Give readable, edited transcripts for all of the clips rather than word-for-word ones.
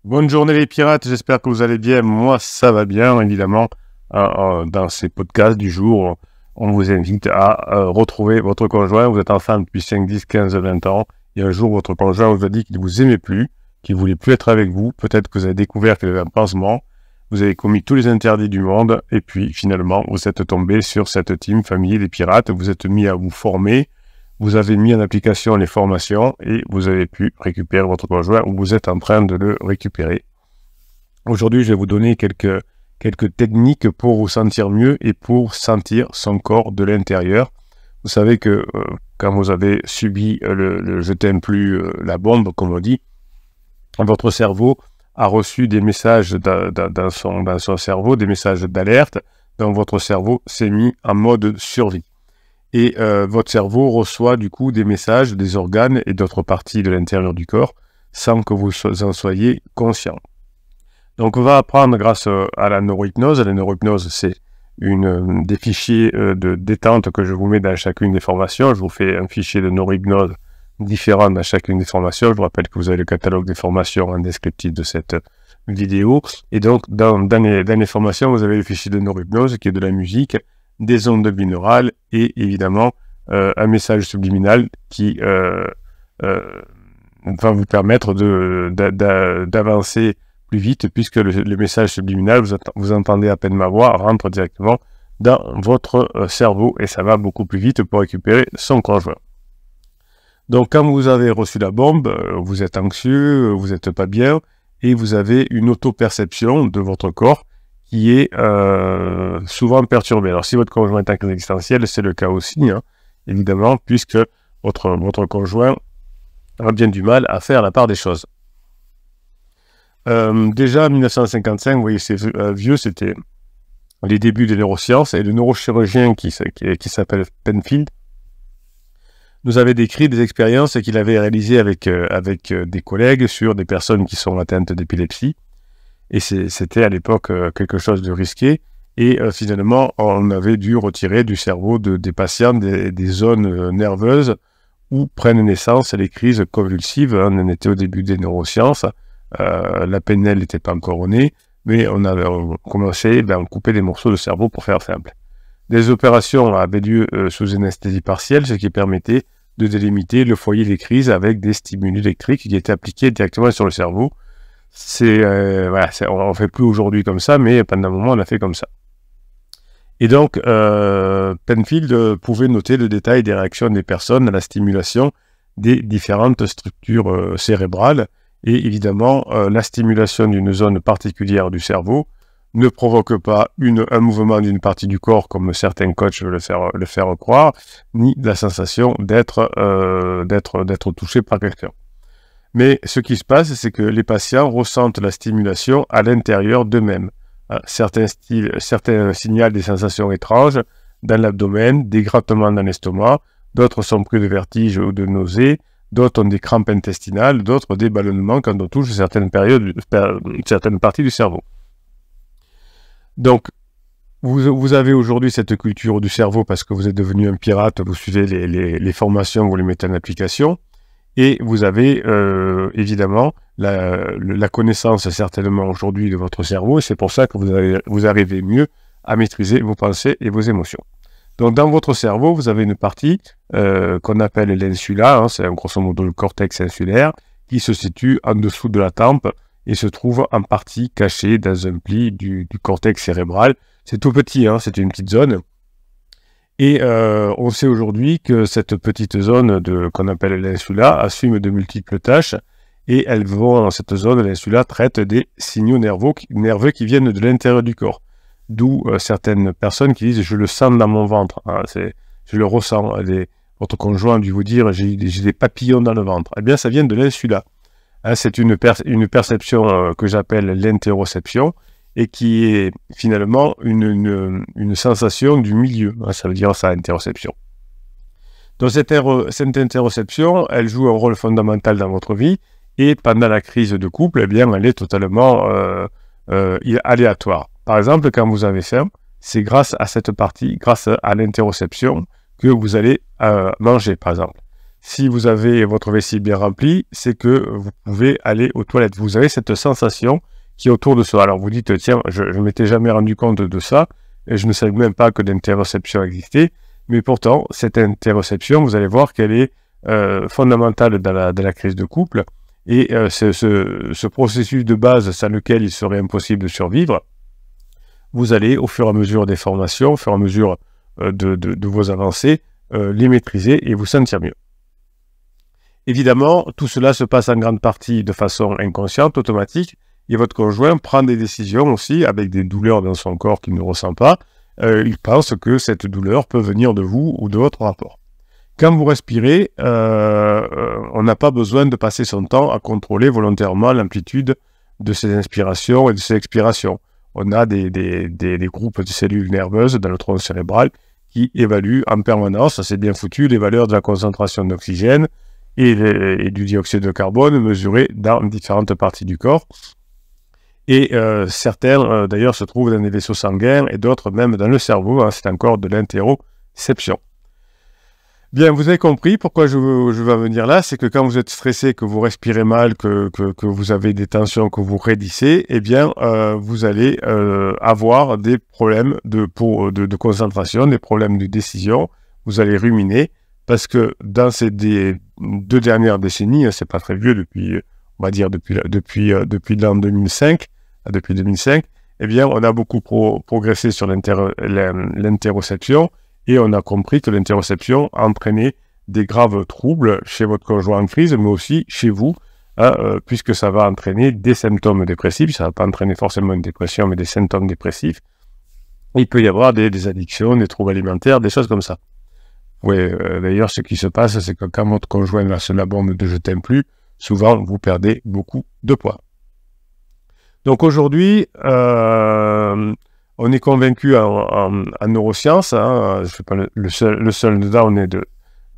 Bonne journée les pirates, j'espère que vous allez bien. Moi, ça va bien, évidemment. Dans ces podcasts du jour, on vous invite à retrouver votre conjoint. Vous êtes ensemble depuis 5, 10, 15, 20 ans. Et un jour, votre conjoint vous a dit qu'il ne vous aimait plus, qu'il ne voulait plus être avec vous. Peut-être que vous avez découvert qu'il avait un pansement. Vous avez commis tous les interdits du monde. Et puis, finalement, vous êtes tombé sur cette team famille des pirates. Vous êtes mis à vous former. Vous avez mis en application les formations et vous avez pu récupérer votre conjoint ou vous êtes en train de le récupérer. Aujourd'hui, je vais vous donner quelques techniques pour vous sentir mieux et pour sentir son corps de l'intérieur. Vous savez que quand vous avez subi le je t'aime plus, la bombe, comme on dit, votre cerveau a reçu des messages dans son cerveau, des messages d'alerte, donc votre cerveau s'est mis en mode survie. Et votre cerveau reçoit du coup des messages des organes et d'autres parties de l'intérieur du corps sans que vous en soyez conscient. Donc on va apprendre grâce à la neurohypnose. La neurohypnose, c'est des fichiers de détente que je vous mets dans chacune des formations. Je vous fais un fichier de neurohypnose différent dans chacune des formations. Je vous rappelle que vous avez le catalogue des formations en descriptif de cette vidéo. Et donc dans les formations, vous avez le fichier de neurohypnose qui est de la musique, des ondes binaurales et évidemment un message subliminal qui va vous permettre d'avancer plus vite puisque le message subliminal, vous entendez à peine ma voix, rentre directement dans votre cerveau et ça va beaucoup plus vite pour récupérer son conjoint. Donc quand vous avez reçu la bombe, vous êtes anxieux, vous n'êtes pas bien et vous avez une auto-perception de votre corps qui est souvent perturbé. Alors si votre conjoint est en crise existentielle, c'est le cas aussi, hein, évidemment, puisque votre conjoint a bien du mal à faire la part des choses. Déjà en 1955, vous voyez, c'est vieux, c'était les débuts des neurosciences, et le neurochirurgien qui s'appelle Penfield nous avait décrit des expériences qu'il avait réalisées avec des collègues sur des personnes qui sont atteintes d'épilepsie. Et c'était à l'époque quelque chose de risqué. Et finalement, on avait dû retirer du cerveau des patients des zones nerveuses où prennent naissance les crises convulsives. On était au début des neurosciences. La PNL n'était pas encore née, mais on commençait à couper des morceaux de cerveau pour faire simple. Des opérations avaient lieu sous anesthésie partielle, ce qui permettait de délimiter le foyer des crises avec des stimuli électriques qui étaient appliqués directement sur le cerveau. Voilà, on ne fait plus aujourd'hui comme ça, mais pendant un moment, on a fait comme ça. Et donc, Penfield pouvait noter le détail des réactions des personnes à la stimulation des différentes structures cérébrales. Et évidemment, la stimulation d'une zone particulière du cerveau ne provoque pas un mouvement d'une partie du corps, comme certains coachs veulent le faire croire, ni la sensation d'être touché par quelqu'un. Mais ce qui se passe, c'est que les patients ressentent la stimulation à l'intérieur d'eux-mêmes. Certains signalent des sensations étranges dans l'abdomen, des grattements dans l'estomac, d'autres sont pris de vertige ou de nausées, d'autres ont des crampes intestinales, d'autres des ballonnements quand on touche certaines parties du cerveau. Donc, vous avez aujourd'hui cette culture du cerveau parce que vous êtes devenu un pirate, vous suivez les formations, vous les mettez en application. Et vous avez évidemment la connaissance certainement aujourd'hui de votre cerveau, et c'est pour ça que vous arrivez mieux à maîtriser vos pensées et vos émotions. Donc dans votre cerveau, vous avez une partie qu'on appelle l'insula, hein, c'est grosso modo le cortex insulaire, qui se situe en dessous de la tempe et se trouve en partie cachée dans un pli du cortex cérébral. C'est tout petit, hein, c'est une petite zone. Et on sait aujourd'hui que cette petite zone qu'on appelle l'insula assume de multiples tâches et dans cette zone, l'insula traite des signaux nerveux qui viennent de l'intérieur du corps. D'où certaines personnes qui disent « je le sens dans mon ventre hein, », je le ressens. Votre conjoint a dû vous dire « j'ai des papillons dans le ventre ». Eh bien, ça vient de l'insula. Hein, c'est une perception que j'appelle l'interoception, et qui est finalement une sensation du milieu, hein, ça veut dire ça, interoception. Donc cette interoception, elle joue un rôle fondamental dans votre vie, et pendant la crise de couple, eh bien, elle est totalement aléatoire. Par exemple, quand vous avez faim, c'est grâce à cette partie, grâce à l'interoception, que vous allez manger, par exemple. si vous avez votre vessie bien remplie, c'est que vous pouvez aller aux toilettes. Vous avez cette sensation qui est autour de soi. Alors vous dites, tiens, je ne m'étais jamais rendu compte de ça, et je ne savais même pas que l'interoception existait, mais pourtant, cette interoception, vous allez voir qu'elle est fondamentale dans la crise de couple, et ce processus de base sans lequel il serait impossible de survivre, vous allez, au fur et à mesure des formations, au fur et à mesure de vos avancées, les maîtriser et vous sentir mieux. Évidemment, tout cela se passe en grande partie de façon inconsciente, automatique, et votre conjoint prend des décisions aussi avec des douleurs dans son corps qu'il ne ressent pas. Il pense que cette douleur peut venir de vous ou de votre rapport. Quand vous respirez, on n'a pas besoin de passer son temps à contrôler volontairement l'amplitude de ses inspirations et de ses expirations. On a des groupes de cellules nerveuses dans le tronc cérébral qui évaluent en permanence, c'est bien foutu, les valeurs de la concentration d'oxygène et du dioxyde de carbone mesurées dans différentes parties du corps. Et certains, d'ailleurs, se trouvent dans les vaisseaux sanguins et d'autres même dans le cerveau. Hein, c'est encore de l'interoception. Bien, vous avez compris pourquoi je veux en venir là. C'est que quand vous êtes stressé, que vous respirez mal, que vous avez des tensions, que vous raidissez, eh bien, vous allez avoir des problèmes de concentration, des problèmes de décision. Vous allez ruminer parce que dans ces 2 dernières décennies, c'est pas très vieux depuis, on va dire depuis l'an 2005, depuis 2005, eh bien, on a beaucoup progressé sur l'interoception et on a compris que l'interoception entraînait des graves troubles chez votre conjoint en crise, mais aussi chez vous, hein, puisque ça va entraîner des symptômes dépressifs. Ça ne va pas entraîner forcément une dépression, mais des symptômes dépressifs. Il peut y avoir des addictions, des troubles alimentaires, des choses comme ça. Oui, d'ailleurs, ce qui se passe, c'est que quand votre conjoint lâche la bombe de « je t'aime plus », souvent, vous perdez beaucoup de poids. Donc aujourd'hui, on est convaincu en neurosciences, hein, je ne suis pas le seul dedans, on est de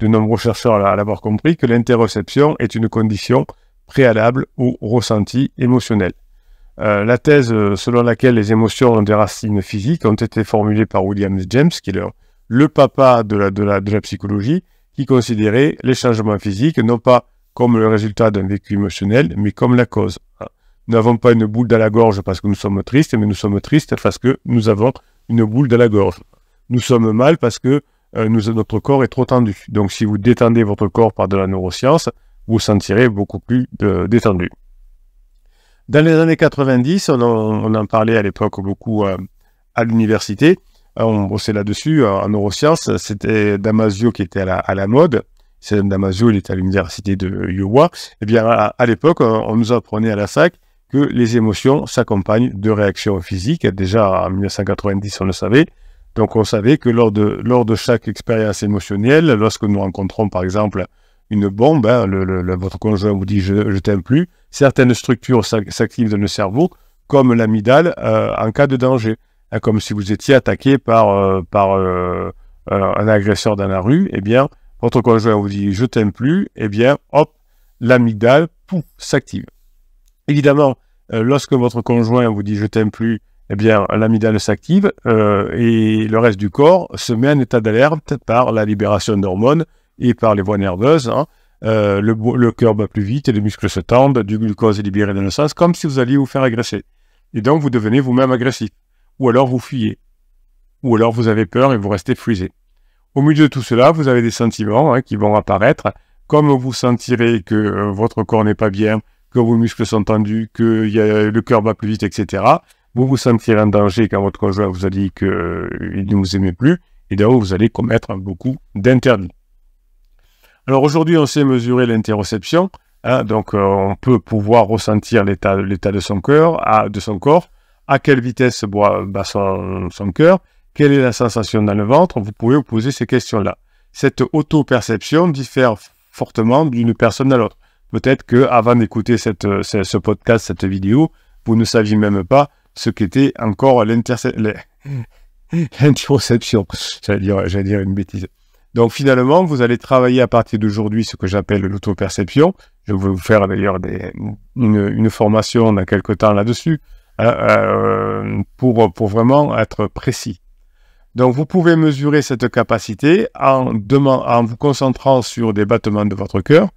nombreux chercheurs à l'avoir compris, que l'interoception est une condition préalable au ressenti émotionnel. La thèse selon laquelle les émotions ont des racines physiques ont été formulées par William James, qui est le papa de la psychologie, qui considérait les changements physiques non pas comme le résultat d'un vécu émotionnel, mais comme la cause. Nous n'avons pas une boule dans la gorge parce que nous sommes tristes, mais nous sommes tristes parce que nous avons une boule dans la gorge. Nous sommes mal parce que notre corps est trop tendu. Donc si vous détendez votre corps par de la neuroscience, vous vous sentirez beaucoup plus détendu. Dans les années 90, on en parlait à l'époque beaucoup à l'université. On bossait là-dessus en neurosciences. C'était Damasio qui était à la mode. C'est Damasio, il était à l'université de Iowa. Eh bien, à l'époque, on nous apprenait à la fac que les émotions s'accompagnent de réactions physiques. Déjà, en 1990, on le savait. Donc, on savait que lors de chaque expérience émotionnelle, lorsque nous rencontrons, par exemple, une bombe, hein, votre conjoint vous dit « je t'aime plus », certaines structures s'activent dans le cerveau, comme l'amygdale en cas de danger. Hein, comme si vous étiez attaqué par un agresseur dans la rue, eh bien, votre conjoint vous dit « je t'aime plus », eh bien, hop, l'amygdale, pouf, s'active. Évidemment, lorsque votre conjoint vous dit « je t'aime plus », eh bien, l'amygdale s'active et le reste du corps se met en état d'alerte par la libération d'hormones et par les voies nerveuses. Hein. Le cœur bat plus vite et les muscles se tendent, du glucose est libéré dans le sens, comme si vous alliez vous faire agresser. Et donc, vous devenez vous-même agressif. Ou alors, vous fuyez. Ou alors, vous avez peur et vous restez frisé. Au milieu de tout cela, vous avez des sentiments qui vont apparaître. Comme vous sentirez que votre corps n'est pas bien, que vos muscles sont tendus, que le cœur bat plus vite, etc., vous vous sentirez en danger quand votre conjoint vous a dit qu'il ne vous aimait plus, et donc vous allez commettre beaucoup d'interdits. Alors aujourd'hui, on sait mesurer l'interoception, hein, donc on peut pouvoir ressentir l'état de son corps, à quelle vitesse bat son cœur, quelle est la sensation dans le ventre, vous pouvez vous poser ces questions-là. Cette auto-perception diffère fortement d'une personne à l'autre. Peut-être qu'avant d'écouter ce podcast, cette vidéo, vous ne saviez même pas ce qu'était encore l'interoception. J'allais dire une bêtise. Donc finalement, vous allez travailler à partir d'aujourd'hui ce que j'appelle l'auto-perception. Je vais vous faire d'ailleurs une formation dans quelques temps là-dessus, pour vraiment être précis. Donc, vous pouvez mesurer cette capacité en vous concentrant sur des battements de votre cœur,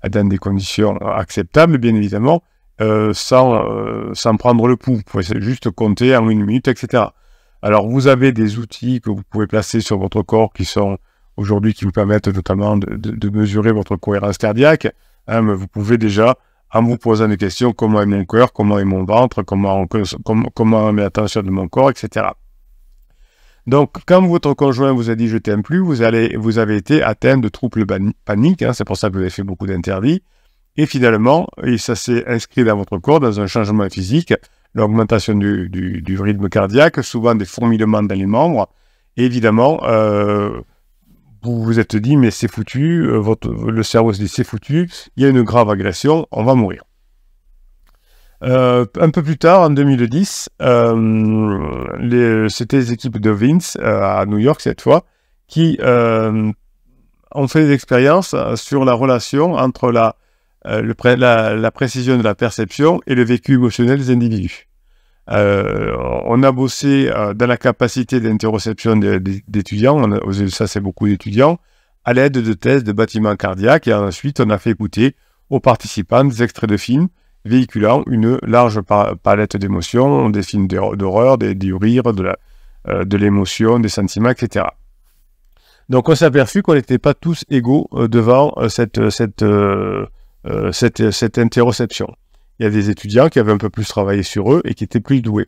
dans des conditions acceptables, bien évidemment, sans prendre le pouls. Vous pouvez juste compter en 1 minute, etc. Alors, vous avez des outils que vous pouvez placer sur votre corps qui sont aujourd'hui, qui vous permettent notamment de mesurer votre cohérence cardiaque. Mais vous pouvez déjà, en vous posant des questions, comment est mon cœur, comment est mon ventre, comment met la tension de mon corps, etc. Donc, quand votre conjoint vous a dit « je t'aime plus », vous avez été atteint de troubles paniques, c'est pour ça que vous avez fait beaucoup d'interdits, et finalement, ça s'est inscrit dans votre corps, dans un changement physique, l'augmentation du rythme cardiaque, souvent des fourmillements dans les membres, et évidemment, vous vous êtes dit « mais c'est foutu », le cerveau se dit « c'est foutu, il y a une grave agression, on va mourir ». Un peu plus tard, en 2010, c'était les équipes de Vince, à New York cette fois, qui ont fait des expériences sur la relation entre la précision de la perception et le vécu émotionnel des individus. On a bossé dans la capacité d'interoception d'étudiants, ça c'est beaucoup d'étudiants, à l'aide de tests de battements cardiaques, et ensuite on a fait écouter aux participants des extraits de films véhiculant une large palette d'émotions, des films d'horreur, du rire, de l'émotion, des sentiments, etc. Donc on s'est aperçu qu'on n'était pas tous égaux devant cette interoception. Il y a des étudiants qui avaient un peu plus travaillé sur eux et qui étaient plus doués.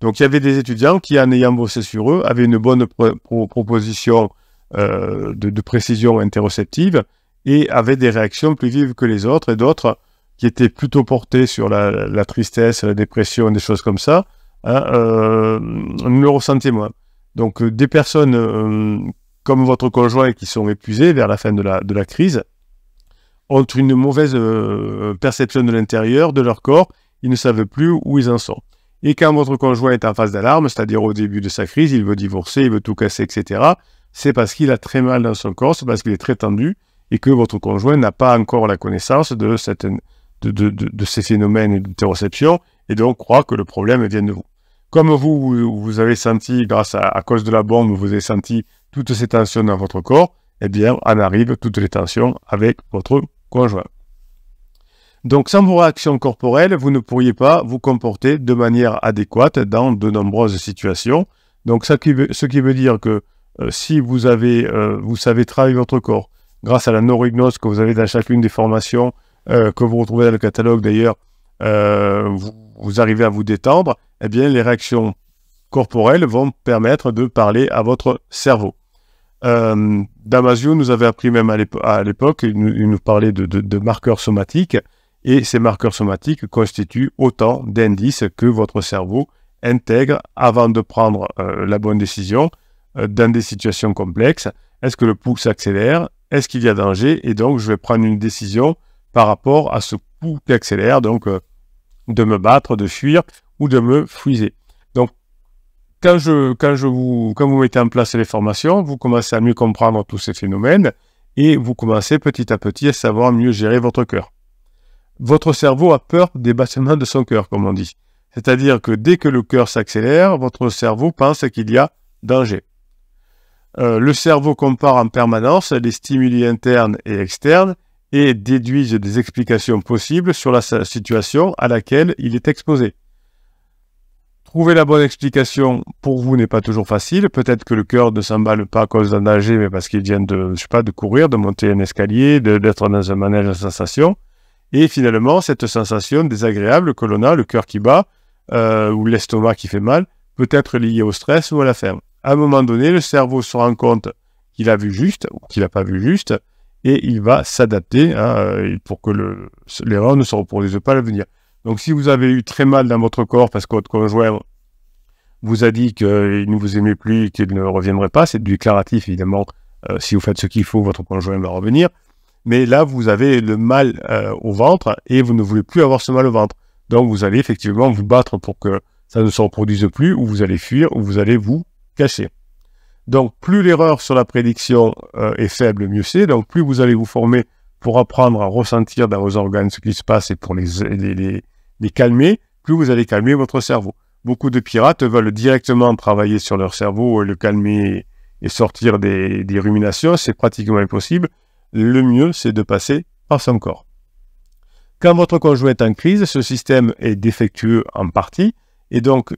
Donc il y avait des étudiants qui, en ayant bossé sur eux, avaient une bonne proposition de précision interoceptive et avaient des réactions plus vives que les autres, et d'autres qui étaient plutôt portés sur la tristesse, la dépression, des choses comme ça, ne le ressentaient moins. Donc des personnes comme votre conjoint qui sont épuisées vers la fin de la crise ont une mauvaise perception de l'intérieur, de leur corps, ils ne savent plus où ils en sont. Et quand votre conjoint est en phase d'alarme, c'est-à-dire au début de sa crise, il veut divorcer, il veut tout casser, etc., c'est parce qu'il a très mal dans son corps, c'est parce qu'il est très tendu, et que votre conjoint n'a pas encore la connaissance de ces phénomènes d'interoception, et donc croit que le problème vient de vous. Comme vous avez senti, à cause de la bombe, vous avez senti toutes ces tensions dans votre corps, eh bien, en arrivent toutes les tensions avec votre conjoint. Donc, sans vos réactions corporelles, vous ne pourriez pas vous comporter de manière adéquate dans de nombreuses situations. Donc, ce qui veut dire que si vous savez travailler votre corps, grâce à la neurohypnose que vous avez dans chacune des formations, que vous retrouvez dans le catalogue d'ailleurs, vous arrivez à vous détendre, eh bien, les réactions corporelles vont permettre de parler à votre cerveau. Damasio nous avait appris même à l'époque, il nous parlait de marqueurs somatiques, et ces marqueurs somatiques constituent autant d'indices que votre cerveau intègre avant de prendre la bonne décision dans des situations complexes. Est-ce que le pouls s'accélère? Est-ce qu'il y a danger? Et donc, je vais prendre une décision par rapport à ce pouls qui accélère, donc de me battre, de fuir ou de me friser. Donc, quand vous mettez en place les formations, vous commencez à mieux comprendre tous ces phénomènes et vous commencez petit à petit à savoir mieux gérer votre cœur. Votre cerveau a peur des battements de son cœur, comme on dit. C'est-à-dire que dès que le cœur s'accélère, votre cerveau pense qu'il y a danger. Le cerveau compare en permanence les stimuli internes et externes et déduise des explications possibles sur la situation à laquelle il est exposé. Trouver la bonne explication pour vous n'est pas toujours facile. Peut-être que le cœur ne s'emballe pas à cause d'un danger, mais parce qu'il vient de courir, de monter un escalier, d'être dans un manège de sensation. Et finalement, cette sensation désagréable que l'on a, le cœur qui bat, ou l'estomac qui fait mal, peut être liée au stress ou à la faim. À un moment donné, le cerveau se rend compte qu'il a vu juste, ou qu'il n'a pas vu juste, et il va s'adapter pour que l'erreur ne se reproduise pas à l'avenir. Donc si vous avez eu très mal dans votre corps parce que votre conjoint vous a dit qu'il ne vous aimait plus et qu'il ne reviendrait pas, c'est du déclaratif évidemment, si vous faites ce qu'il faut, votre conjoint va revenir. Mais là, vous avez le mal au ventre et vous ne voulez plus avoir ce mal au ventre. Donc vous allez effectivement vous battre pour que ça ne se reproduise plus, ou vous allez fuir, ou vous allez vous cacher. Donc plus l'erreur sur la prédiction est faible, mieux c'est. Donc plus vous allez vous former pour apprendre à ressentir dans vos organes ce qui se passe et pour les calmer, plus vous allez calmer votre cerveau. beaucoup de pirates veulent directement travailler sur leur cerveau et le calmer et sortir des ruminations. C'est pratiquement impossible. Le mieux, c'est de passer par son corps. Quand votre conjoint est en crise, ce système est défectueux en partie. Et donc,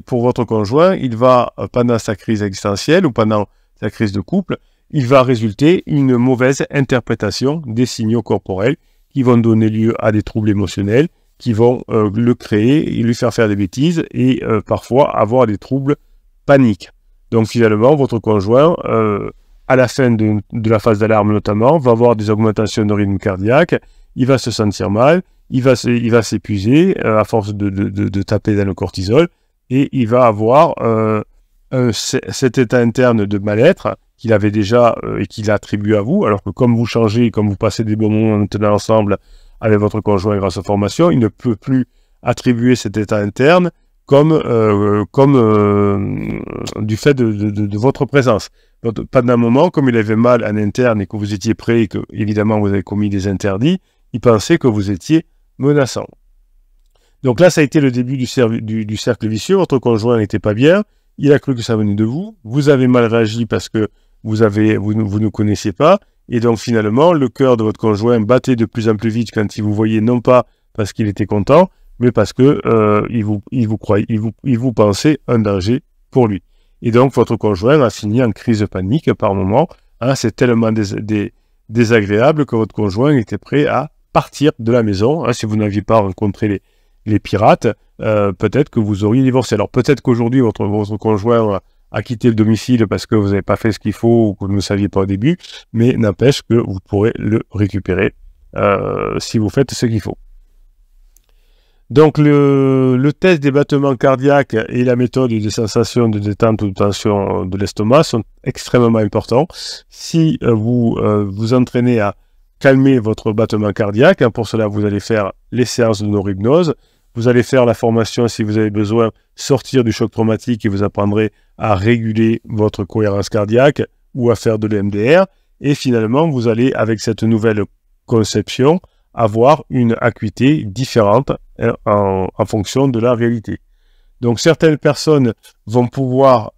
pour votre conjoint, il va, pendant sa crise existentielle ou pendant sa crise de couple, il va résulter une mauvaise interprétation des signaux corporels qui vont donner lieu à des troubles émotionnels, qui vont le créer et lui faire des bêtises et parfois avoir des troubles paniques. Donc finalement, votre conjoint, à la fin de la phase d'alarme notamment, va avoir des augmentations de rythme cardiaque, il va se sentir mal, il va s'épuiser à force de taper dans le cortisol et il va avoir cet état interne de mal-être qu'il avait déjà et qu'il attribue à vous, alors que comme vous changez, comme vous passez des bons moments maintenant ensemble avec votre conjoint grâce aux formations, il ne peut plus attribuer cet état interne comme du fait de votre présence. Donc, pendant un moment, comme il avait mal en interne et que vous étiez prêt et que, évidemment, vous avez commis des interdits, il pensait que vous étiez menaçant. Donc là, ça a été le début du cercle vicieux. Votre conjoint n'était pas bien, il a cru que ça venait de vous, vous avez mal réagi parce que vous ne connaissiez pas, et donc finalement, le cœur de votre conjoint battait de plus en plus vite quand il vous voyait, non pas parce qu'il était content, mais parce que il vous pensait un danger pour lui. Et donc, votre conjoint a fini en crise panique par moment. Hein, c'est tellement désagréable que votre conjoint était prêt à partir de la maison. Hein, si vous n'aviez pas rencontré les pirates, peut-être que vous auriez divorcé. Alors, peut-être qu'aujourd'hui, votre conjoint a quitté le domicile parce que vous n'avez pas fait ce qu'il faut ou que vous ne saviez pas au début, mais n'empêche que vous pourrez le récupérer si vous faites ce qu'il faut. Donc, le test des battements cardiaques et la méthode des sensations de détente ou de tension de l'estomac sont extrêmement importants. Si vous vous entraînez à calmer votre battement cardiaque, hein, pour cela, vous allez faire les séances de neurohypnose. Vous allez faire la formation, si vous avez besoin, sortir du choc traumatique et vous apprendrez à réguler votre cohérence cardiaque ou à faire de l'EMDR. Et finalement, vous allez, avec cette nouvelle conception, avoir une acuité différente en fonction de la réalité. Donc, certaines personnes vont pouvoir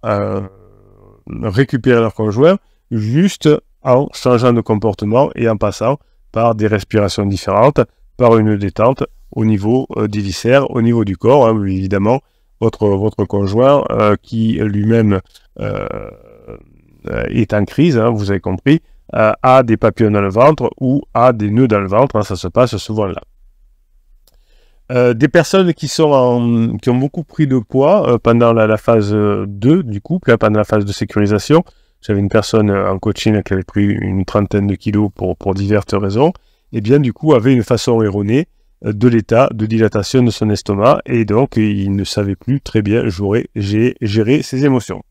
récupérer leur conjoint juste en changeant de comportement et en passant par des respirations différentes, par une détente au niveau des viscères, au niveau du corps. Hein, évidemment, votre conjoint qui lui-même est en crise, hein, vous avez compris, a des papillons dans le ventre ou a des nœuds dans le ventre, hein, ça se passe souvent là. Des personnes qui ont beaucoup pris de poids pendant la phase 2 du couple, hein, pendant la phase de sécurisation. J'avais une personne en coaching qui avait pris une trentaine de kilos pour diverses raisons, et bien du coup avait une façon erronée de l'état de dilatation de son estomac, et donc il ne savait plus très bien gérer ses émotions.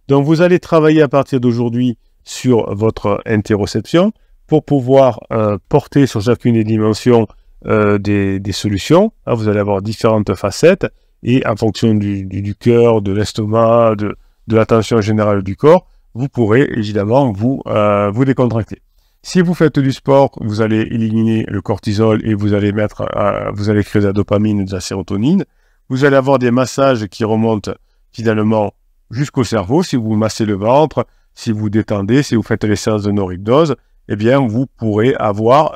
Donc vous allez travailler à partir d'aujourd'hui sur votre interoception pour pouvoir porter sur chacune des dimensions des solutions. Hein, vous allez avoir différentes facettes et en fonction du cœur, de l'estomac, de la tension générale du corps, vous pourrez évidemment vous décontracter. Si vous faites du sport, vous allez éliminer le cortisol et vous allez créer de la dopamine et de la sérotonine. Vous allez avoir des massages qui remontent finalement jusqu'au cerveau. Si vous massez le ventre, si vous détendez, si vous faites les séances de neurohypnose, eh bien, vous pourrez avoir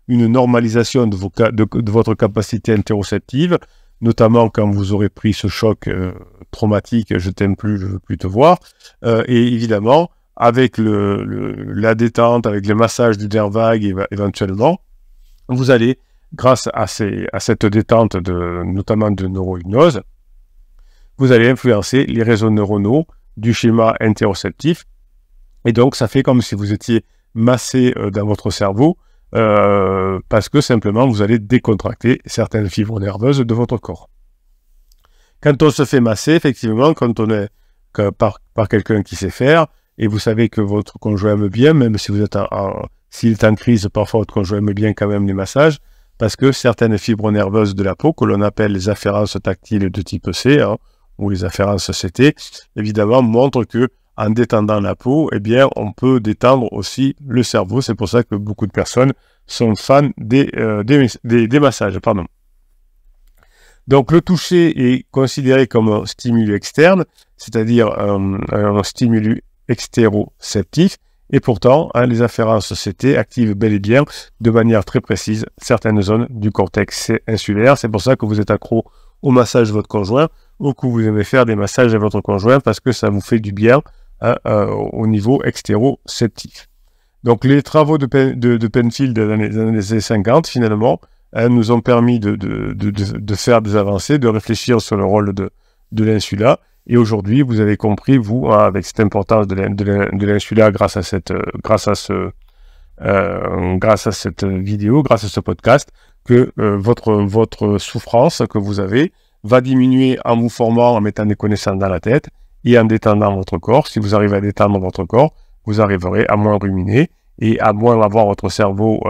une normalisation de votre capacité interoceptive, notamment quand vous aurez pris ce choc traumatique, je t'aime plus, je veux plus te voir. Et évidemment, avec la détente, avec le massage du nerf vague éventuellement, vous allez, grâce à cette détente notamment de neurohypnose, vous allez influencer les réseaux neuronaux du schéma interoceptif. Et donc, ça fait comme si vous étiez massé dans votre cerveau, parce que simplement, vous allez décontracter certaines fibres nerveuses de votre corps. Quand on se fait masser, effectivement, quand on est par quelqu'un qui sait faire, et vous savez que votre conjoint aime bien, même si vous êtes s'il est en crise, parfois votre conjoint aime bien quand même les massages, parce que certaines fibres nerveuses de la peau, que l'on appelle les afférences tactiles de type C, hein, ou les afférences CT, évidemment, montrent que en détendant la peau, eh bien, on peut détendre aussi le cerveau. C'est pour ça que beaucoup de personnes sont fans des massages. Pardon. Donc le toucher est considéré comme un stimulus externe, c'est-à-dire un stimulus extéroceptif, et pourtant, les afférences CT activent bel et bien, de manière très précise, certaines zones du cortex insulaire. C'est pour ça que vous êtes accro au massage de votre conjoint, ou que vous aimez faire des massages à votre conjoint, parce que ça vous fait du bien au niveau extéroceptif. Donc les travaux de Penfield dans les années 50, finalement, nous ont permis de faire des avancées, de réfléchir sur le rôle de l'insula. Et aujourd'hui, vous avez compris, vous, avec cette importance de l'insula grâce à cette vidéo, grâce à ce podcast, que votre souffrance que vous avez va diminuer en vous formant, en mettant des connaissances dans la tête et en détendant votre corps. Si vous arrivez à détendre votre corps, vous arriverez à moins ruminer et à moins avoir votre cerveau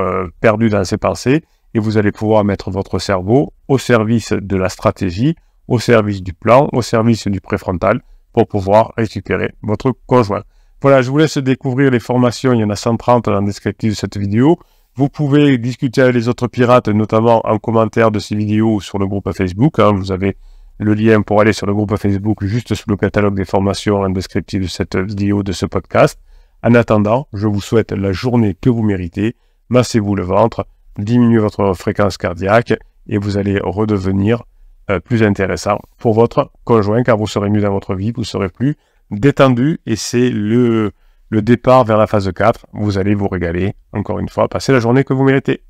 perdu dans ses pensées, et vous allez pouvoir mettre votre cerveau au service de la stratégie, au service du plan, au service du préfrontal, pour pouvoir récupérer votre conjoint. Voilà, je vous laisse découvrir les formations, il y en a 130 dans le descriptif de cette vidéo. Vous pouvez discuter avec les autres pirates, notamment en commentaire de ces vidéos ou sur le groupe Facebook. Vous avez le lien pour aller sur le groupe Facebook juste sous le catalogue des formations en descriptif de cette vidéo, de ce podcast. En attendant, je vous souhaite la journée que vous méritez. Massez-vous le ventre, diminuez votre fréquence cardiaque et vous allez redevenir plus intéressant pour votre conjoint, car vous serez mieux dans votre vie, vous serez plus détendu, et c'est le départ vers la phase 4. Vous allez vous régaler, encore une fois, passez la journée que vous méritez.